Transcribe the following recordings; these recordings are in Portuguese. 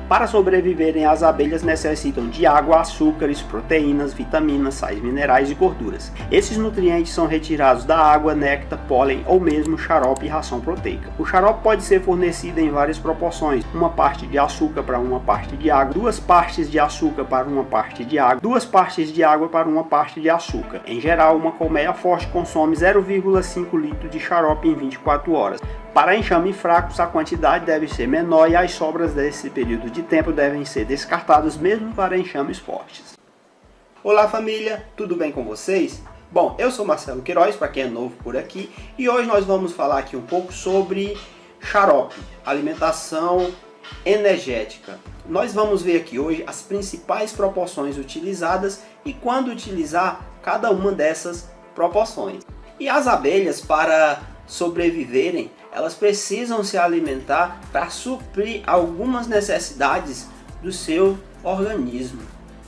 Para sobreviverem, as abelhas necessitam de água, açúcares, proteínas, vitaminas, sais minerais e gorduras. Esses nutrientes são retirados da água, néctar, pólen ou mesmo xarope e ração proteica. O xarope pode ser fornecido em várias proporções: uma parte de açúcar para uma parte de água, 2 partes de açúcar para uma parte de água, 2 partes de água para uma parte de açúcar. Em geral, uma colmeia forte consome 0,5 litros de xarope em 24 horas. Para enxames fracos, a quantidade deve ser menor e as sobras desse período de tempo devem ser descartadas mesmo para enxames fortes. Olá família, tudo bem com vocês? Bom, eu sou Marcelo Queiroz, para quem é novo por aqui, e hoje nós vamos falar aqui um pouco sobre xarope, alimentação energética. Nós vamos ver aqui hoje as principais proporções utilizadas e quando utilizar cada uma dessas proporções. E as abelhas, para sobreviverem, elas precisam se alimentar para suprir algumas necessidades do seu organismo,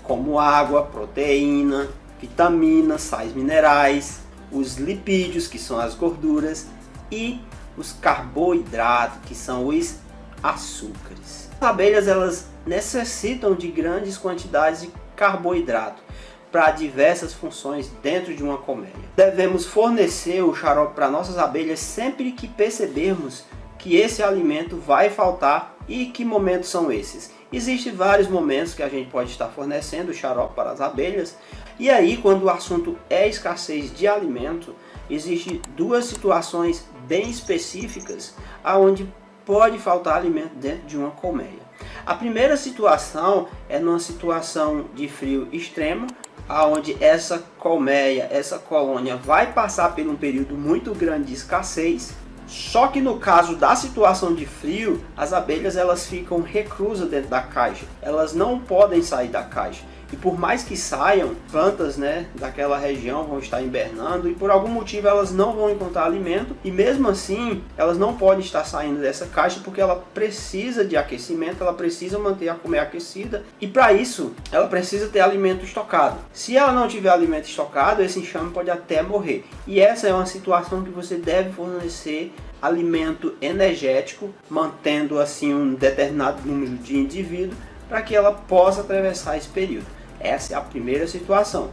como água, proteína, vitaminas, sais minerais, os lipídios, que são as gorduras, e os carboidratos, que são os açúcares. As abelhas elas necessitam de grandes quantidades de carboidrato para diversas funções dentro de uma colmeia. Devemos fornecer o xarope para nossas abelhas sempre que percebermos que esse alimento vai faltar. E que momentos são esses? Existem vários momentos que a gente pode estar fornecendo o xarope para as abelhas. E aí, quando o assunto é escassez de alimento, existem 2 situações bem específicas aonde pode faltar alimento dentro de uma colmeia. A primeira situação é numa situação de frio extremo, aonde essa colmeia, essa colônia vai passar por um período muito grande de escassez. Só que no caso da situação de frio, as abelhas elas ficam reclusas dentro da caixa. Elas não podem sair da caixa. E por mais que saiam, plantas daquela região vão estar hibernando e por algum motivo elas não vão encontrar alimento. E mesmo assim, elas não podem estar saindo dessa caixa porque ela precisa de aquecimento, ela precisa manter a colmeia aquecida. E para isso, ela precisa ter alimento estocado. Se ela não tiver alimento estocado, esse enxame pode até morrer. E essa é uma situação que você deve fornecer alimento energético, mantendo assim um determinado número de indivíduos para que ela possa atravessar esse período. Essa é a primeira situação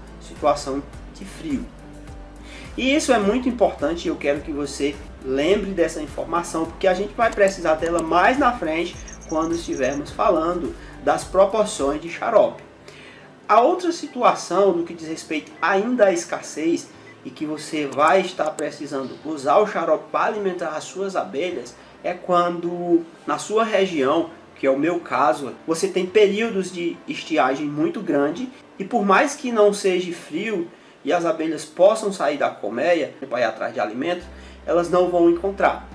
de frio. E isso é muito importante e eu quero que você lembre dessa informação, porque a gente vai precisar dela mais na frente quando estivermos falando das proporções de xarope. A outra situação no que diz respeito ainda à escassez e que você vai estar precisando usar o xarope para alimentar as suas abelhas é quando na sua região, que é o meu caso, você tem períodos de estiagem muito grande e por mais que não seja frio e as abelhas possam sair da colmeia para ir atrás de alimento, elas não vão encontrar.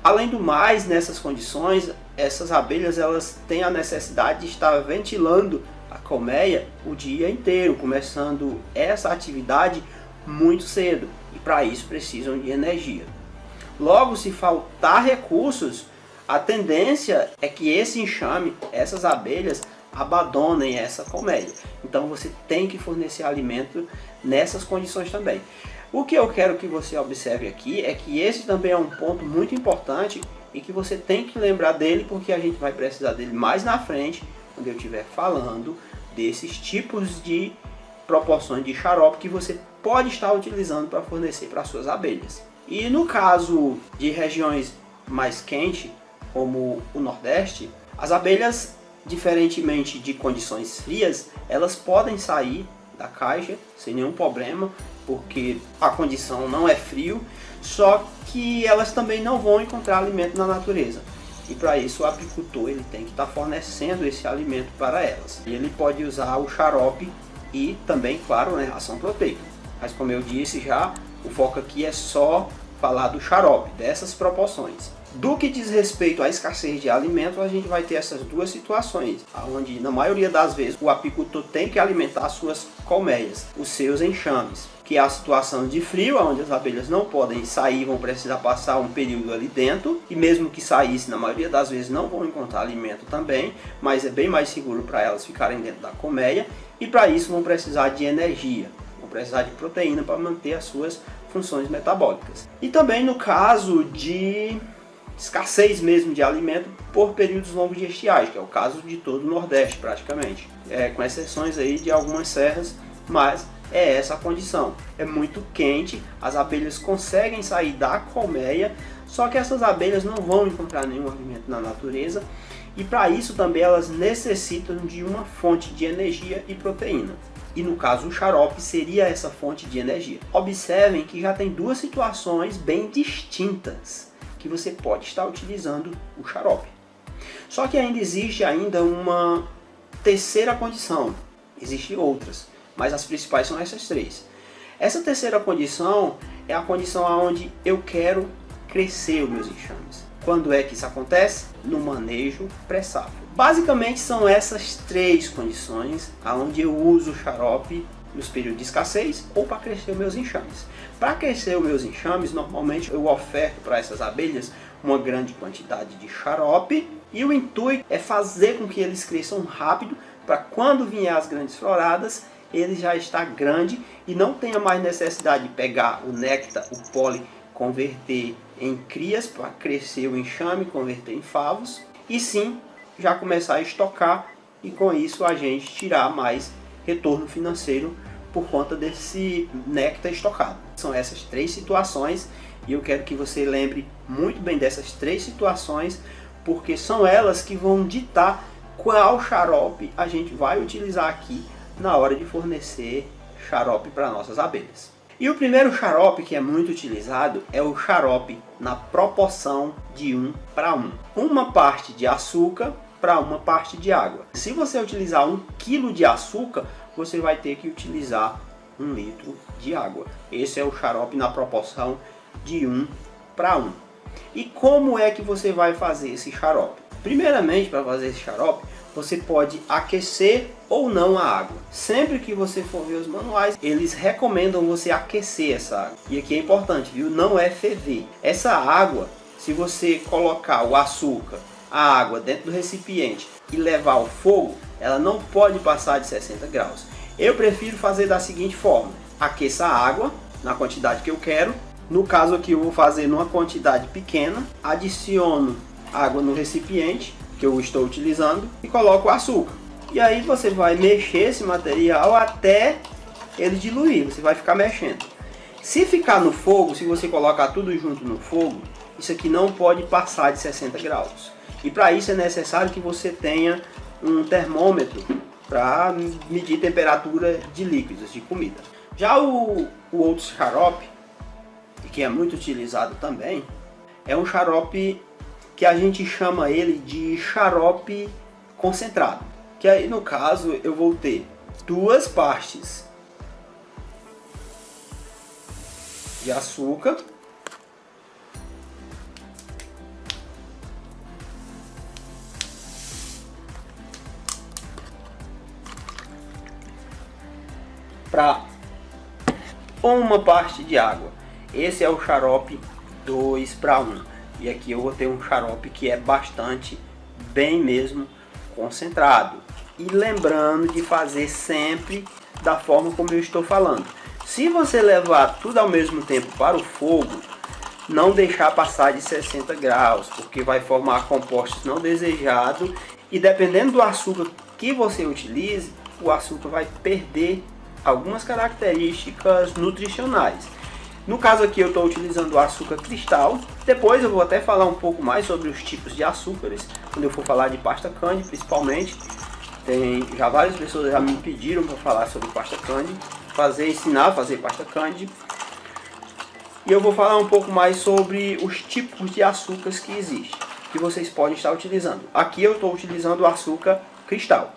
Além do mais, nessas condições, essas abelhas elas têm a necessidade de estar ventilando a colmeia o dia inteiro, começando essa atividade muito cedo e para isso precisam de energia. Logo, se faltar recursos, a tendência é que esse enxame, essas abelhas, abandonem essa colmeia. Então você tem que fornecer alimento nessas condições também. O que eu quero que você observe aqui é que esse também é um ponto muito importante e que você tem que lembrar dele, porque a gente vai precisar dele mais na frente, quando eu estiver falando desses tipos de proporções de xarope que você pode estar utilizando para fornecer para suas abelhas. E no caso de regiões mais quentes, como o Nordeste, as abelhas, diferentemente de condições frias, elas podem sair da caixa sem nenhum problema, porque a condição não é frio, só que elas também não vão encontrar alimento na natureza. E para isso o apicultor ele tem que estar fornecendo esse alimento para elas. E ele pode usar o xarope e também, claro, ração proteica. Mas como eu disse já, o foco aqui é só falar do xarope, dessas proporções. Do que diz respeito à escassez de alimentos, a gente vai ter essas duas situações, onde na maioria das vezes o apicultor tem que alimentar suas colmeias, os seus enxames, que é a situação de frio, onde as abelhas não podem sair, vão precisar passar um período ali dentro, e mesmo que saísse, na maioria das vezes não vão encontrar alimento também, mas é bem mais seguro para elas ficarem dentro da colmeia, e para isso vão precisar de energia, vão precisar de proteína para manter as suas funções metabólicas. E também no caso de escassez mesmo de alimento por períodos longos de estiagem, que é o caso de todo o Nordeste praticamente, com exceções aí de algumas serras, mas é essa a condição. É muito quente, as abelhas conseguem sair da colmeia, só que essas abelhas não vão encontrar nenhum alimento na natureza, e para isso também elas necessitam de uma fonte de energia e proteína. E no caso o xarope seria essa fonte de energia. Observem que já tem duas situações bem distintas que você pode estar utilizando o xarope. Só que ainda existe uma terceira condição. Existem outras, mas as principais são essas três. Essa terceira condição é a condição onde eu quero crescer os meus enxames. Quando é que isso acontece? No manejo pré-safra. Basicamente são essas três condições onde eu uso o xarope nos períodos de escassez ou para crescer os meus enxames. Para crescer os meus enxames, normalmente eu oferto para essas abelhas uma grande quantidade de xarope, e o intuito é fazer com que eles cresçam rápido, para quando vier as grandes floradas, ele já está grande e não tenha mais necessidade de pegar o néctar, o pólen, converter em crias para crescer o enxame, converter em favos, e sim já começar a estocar, e com isso a gente tirar mais retorno financeiro por conta desse néctar estocado. São essas três situações, e eu quero que você lembre muito bem dessas três situações, porque são elas que vão ditar qual xarope a gente vai utilizar aqui na hora de fornecer xarope para nossas abelhas. E o primeiro xarope que é muito utilizado é o xarope na proporção de 1 para 1. Uma parte de açúcar para uma parte de água. Se você utilizar 1 kg de açúcar, você vai ter que utilizar 1 litro de água. Esse é o xarope na proporção de 1 para 1. E como é que você vai fazer esse xarope? Primeiramente, para fazer esse xarope, você pode aquecer ou não a água. Sempre que você for ver os manuais, eles recomendam você aquecer essa água. E aqui é importante, viu? Não é ferver. Essa água, se você colocar o açúcar, a água dentro do recipiente e levar ao fogo, ela não pode passar de 60 graus. Eu prefiro fazer da seguinte forma: aqueça a água na quantidade que eu quero. No caso aqui eu vou fazer numa quantidade pequena, adiciono água no recipiente que eu estou utilizando e coloco o açúcar. E aí você vai mexer esse material até ele diluir, você vai ficar mexendo. Se ficar no fogo, se você colocar tudo junto no fogo, isso aqui não pode passar de 60 graus. E para isso é necessário que você tenha um termômetro para medir temperatura de líquidos, de comida. Já o outro xarope, que é muito utilizado também, é um xarope que a gente chama ele de xarope concentrado. Que aí no caso eu vou ter duas partes de açúcar para uma parte de água. Esse é o xarope 2 para 1. E aqui eu vou ter um xarope que é bastante, bem mesmo, concentrado. E lembrando de fazer sempre da forma como eu estou falando. Se você levar tudo ao mesmo tempo para o fogo, não deixar passar de 60 graus, porque vai formar compostos não desejados. E dependendo do açúcar que você utilize, o açúcar vai perder algumas características nutricionais. No caso aqui eu estou utilizando o açúcar cristal. Depois eu vou até falar um pouco mais sobre os tipos de açúcares, quando eu for falar de pasta candy principalmente. Já várias pessoas já me pediram para falar sobre pasta candy, ensinar a fazer pasta candy. E eu vou falar um pouco mais sobre os tipos de açúcares que existem, que vocês podem estar utilizando. Aqui eu estou utilizando o açúcar cristal.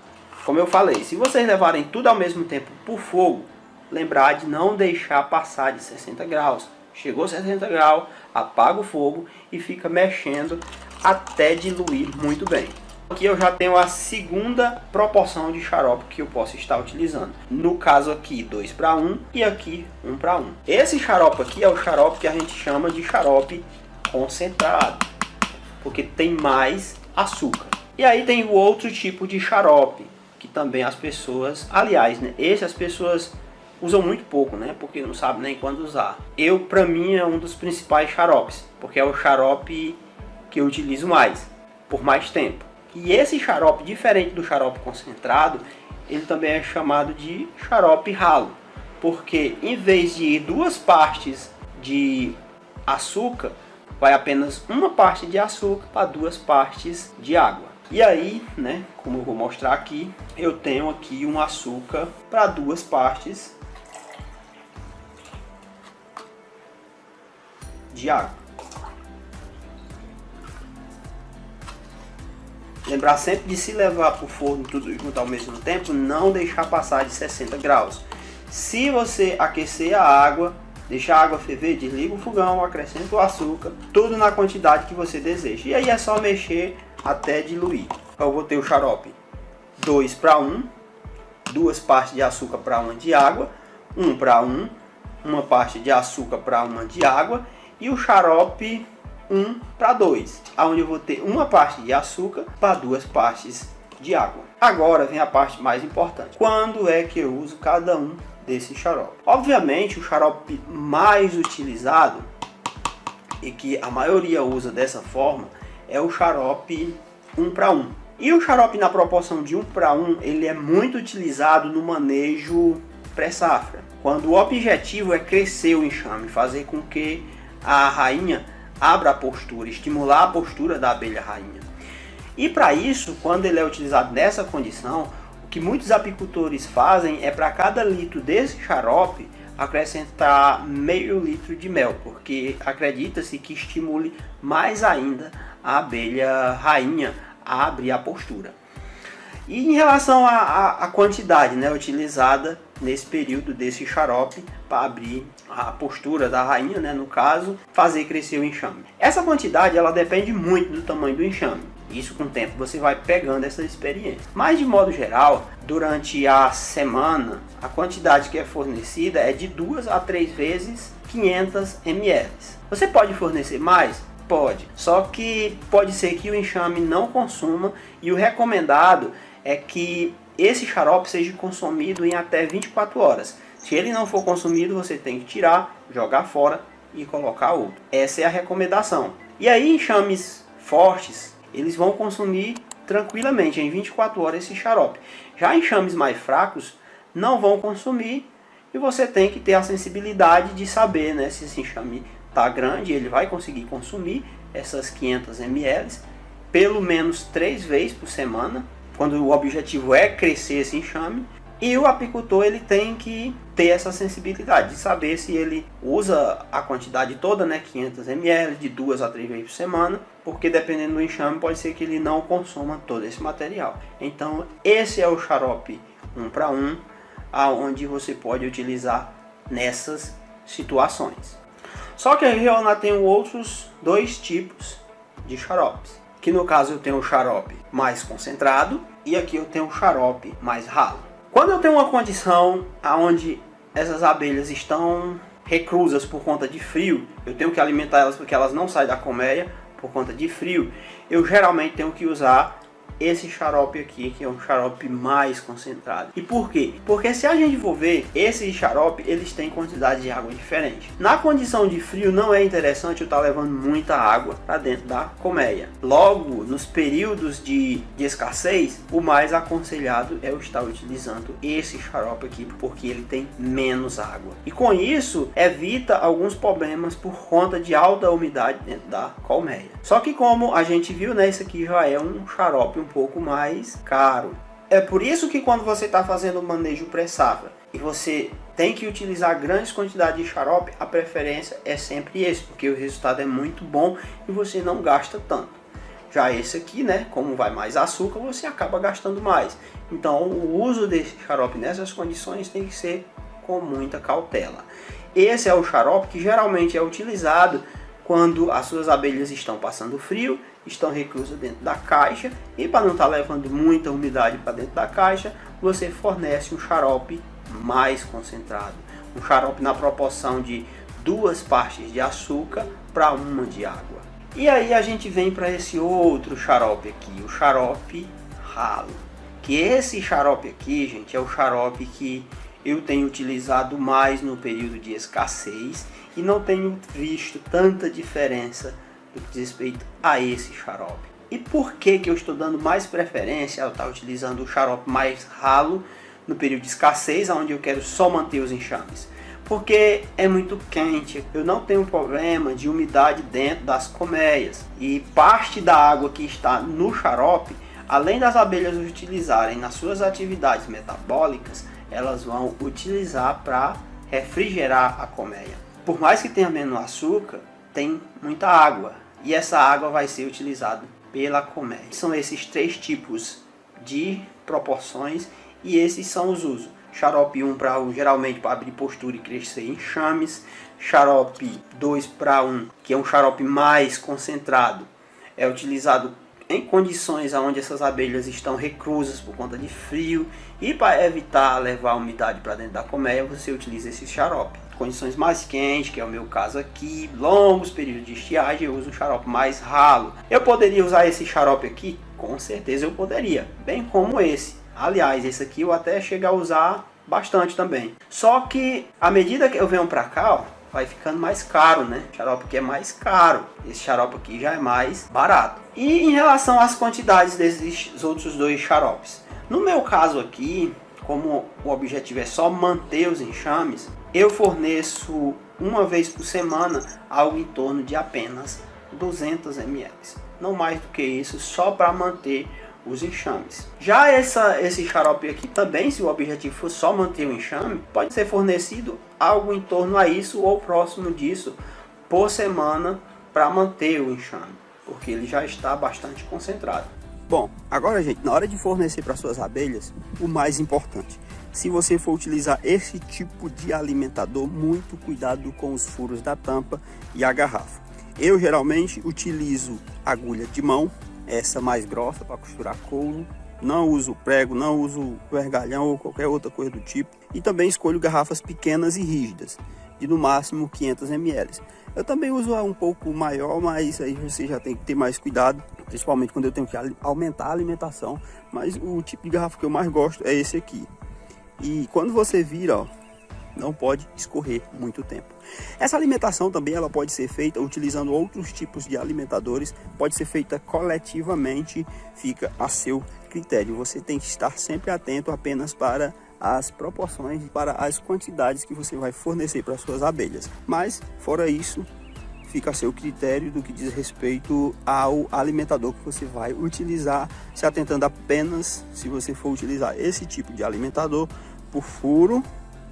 Como eu falei, se vocês levarem tudo ao mesmo tempo por fogo, lembrar de não deixar passar de 60 graus, Chegou a 60 graus, apaga o fogo e fica mexendo até diluir muito bem. Aqui eu já tenho a segunda proporção de xarope que eu posso estar utilizando. No caso aqui 2:1 e aqui 1:1. Esse xarope aqui é o xarope que a gente chama de xarope concentrado, porque tem mais açúcar. E aí tem o outro tipo de xarope, que também as pessoas, aliás, né, esse as pessoas usam muito pouco, né, porque não sabem nem quando usar. Para mim é um dos principais xaropes, porque é o xarope que eu utilizo mais, por mais tempo. E esse xarope, diferente do xarope concentrado, ele também é chamado de xarope ralo, porque em vez de ir 2 partes de açúcar, vai apenas uma parte de açúcar para 2 partes de água. E aí, né, como eu vou mostrar aqui, eu tenho aqui um açúcar para 2 partes de água. Lembrar sempre de se levar para o forno tudo junto ao mesmo tempo, não deixar passar de 60 graus. Se você aquecer a água, deixar a água ferver, desliga o fogão, acrescenta o açúcar, tudo na quantidade que você deseja. E aí é só mexer até diluir. Eu vou ter o xarope 2:1, 2 partes de açúcar para 1 de água, 1:1, uma parte de açúcar para 1 de água, e o xarope 1:2, onde eu vou ter uma parte de açúcar para 2 partes de água. Agora vem a parte mais importante. Quando é que eu uso cada um desse xarope? Obviamente o xarope mais utilizado e que a maioria usa dessa forma é o xarope 1:1. E o xarope na proporção de 1:1 ele é muito utilizado no manejo pré-safra, quando o objetivo é crescer o enxame, fazer com que a rainha abra a postura, estimular a postura da abelha rainha. E para isso, quando ele é utilizado nessa condição, o que muitos apicultores fazem é para cada litro desse xarope acrescentar meio litro de mel, porque acredita-se que estimule mais ainda a abelha rainha a abrir a postura. E em relação à quantidade, né, utilizada nesse período desse xarope para abrir a postura da rainha, né, no caso, fazer crescer o enxame. Essa quantidade ela depende muito do tamanho do enxame. Isso com o tempo você vai pegando essa experiência. Mas de modo geral, durante a semana, a quantidade que é fornecida é de 2 a 3 vezes 500 ml. Você pode fornecer mais? Pode. Só que pode ser que o enxame não consuma, e o recomendado é que esse xarope seja consumido em até 24 horas. Se ele não for consumido, você tem que tirar, jogar fora e colocar outro. Essa é a recomendação. E aí, enxames fortes, eles vão consumir tranquilamente em 24 horas esse xarope. Já enxames mais fracos não vão consumir, e você tem que ter a sensibilidade de saber, né, se esse enxame está grande, ele vai conseguir consumir essas 500 ml pelo menos 3 vezes por semana, quando o objetivo é crescer esse enxame. E o apicultor ele tem que ter essa sensibilidade de saber se ele usa a quantidade toda, né, 500 ml, de 2 a 3 vezes por semana, porque dependendo do enxame pode ser que ele não consuma todo esse material. Então esse é o xarope 1:1, aonde você pode utilizar nessas situações. Só que aí eu ainda tenho outros 2 tipos de xaropes, que no caso eu tenho o xarope mais concentrado e aqui eu tenho o xarope mais ralo. Quando eu tenho uma condição onde essas abelhas estão reclusas por conta de frio, eu tenho que alimentar elas porque elas não saem da colmeia por conta de frio, eu geralmente tenho que usar esse xarope aqui, que é um xarope mais concentrado. E por quê? Porque se a gente for ver, esse xarope, eles têm quantidade de água diferente. Na condição de frio, não é interessante eu estar levando muita água para dentro da colmeia. Logo, nos períodos de escassez, o mais aconselhado é eu estar utilizando esse xarope aqui, porque ele tem menos água. E com isso, evita alguns problemas por conta de alta umidade dentro da colmeia. Só que como a gente viu, né, esse aqui já é um xarope um pouco mais caro. É por isso que quando você está fazendo o manejo pré-safra e você tem que utilizar grandes quantidades de xarope, a preferência é sempre esse, porque o resultado é muito bom e você não gasta tanto. Já esse aqui, né, como vai mais açúcar, você acaba gastando mais. Então o uso desse xarope nessas condições tem que ser com muita cautela. Esse é o xarope que geralmente é utilizado quando as suas abelhas estão passando frio, estão reclusas dentro da caixa, e para não estar levando muita umidade para dentro da caixa, você fornece um xarope mais concentrado, um xarope na proporção de 2 partes de açúcar para 1 de água. E aí a gente vem para esse outro xarope aqui, o xarope ralo. Que esse xarope aqui, gente, é o xarope que eu tenho utilizado mais no período de escassez e não tenho visto tanta diferença no que diz respeito a esse xarope. E por que eu estou dando mais preferência ao estar utilizando o xarope mais ralo no período de escassez, onde eu quero só manter os enxames? Porque é muito quente, eu não tenho problema de umidade dentro das colmeias, e parte da água que está no xarope, além das abelhas utilizarem nas suas atividades metabólicas, elas vão utilizar para refrigerar a colmeia. Por mais que tenha menos açúcar, tem muita água, e essa água vai ser utilizada pela colmeia. São esses 3 tipos de proporções, e esses são os usos. Xarope 1 para 1, geralmente para abrir postura e crescer enxames. Xarope 2 para 1, que é um xarope mais concentrado, é utilizado em condições onde essas abelhas estão reclusas por conta de frio, e para evitar levar a umidade para dentro da colmeia, você utiliza esse xarope. Condições mais quentes, que é o meu caso aqui, longos períodos de estiagem, eu uso um xarope mais ralo. Eu poderia usar esse xarope aqui? Com certeza eu poderia, bem como esse. Aliás, esse aqui eu até chego a usar bastante também. Só que à medida que eu venho para cá, ó, vai ficando mais caro, né? O xarope aqui é mais caro. Esse xarope aqui já é mais barato. E em relação às quantidades desses outros 2 xaropes, no meu caso aqui, como o objetivo é só manter os enxames, eu forneço uma vez por semana algo em torno de apenas 200 ml. Não mais do que isso, só para manter os enxames. Já esse xarope aqui também, se o objetivo for só manter o enxame, pode ser fornecido algo em torno a isso ou próximo disso por semana para manter o enxame, porque ele já está bastante concentrado. Bom, agora, gente, na hora de fornecer para suas abelhas, o mais importante, se você for utilizar esse tipo de alimentador, muito cuidado com os furos da tampa e a garrafa. Eu geralmente utilizo agulha de mão, essa mais grossa para costurar couro, não uso prego, não uso vergalhão ou qualquer outra coisa do tipo, e também escolho garrafas pequenas e rígidas, de no máximo 500 ml. Eu também uso um pouco maior, mas aí você já tem que ter mais cuidado, principalmente quando eu tenho que aumentar a alimentação, mas o tipo de garrafa que eu mais gosto é esse aqui. E quando você vira, ó, não pode escorrer muito tempo. Essa alimentação também ela pode ser feita utilizando outros tipos de alimentadores, pode ser feita coletivamente, fica a seu critério. Você tem que estar sempre atento apenas para as proporções, para as quantidades que você vai fornecer para suas abelhas. Mas, fora isso, fica a seu critério do que diz respeito ao alimentador que você vai utilizar, se atentando apenas, se você for utilizar esse tipo de alimentador, por furo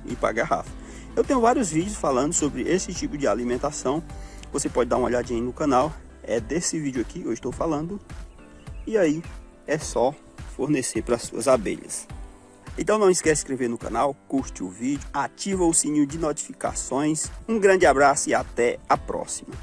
e para garrafa. Eu tenho vários vídeos falando sobre esse tipo de alimentação, você pode dar uma olhadinha aí no canal, é desse vídeo aqui que eu estou falando, e aí é só fornecer para suas abelhas. Então não esquece de se inscrever no canal, curte o vídeo, ativa o sininho de notificações, um grande abraço e até a próxima.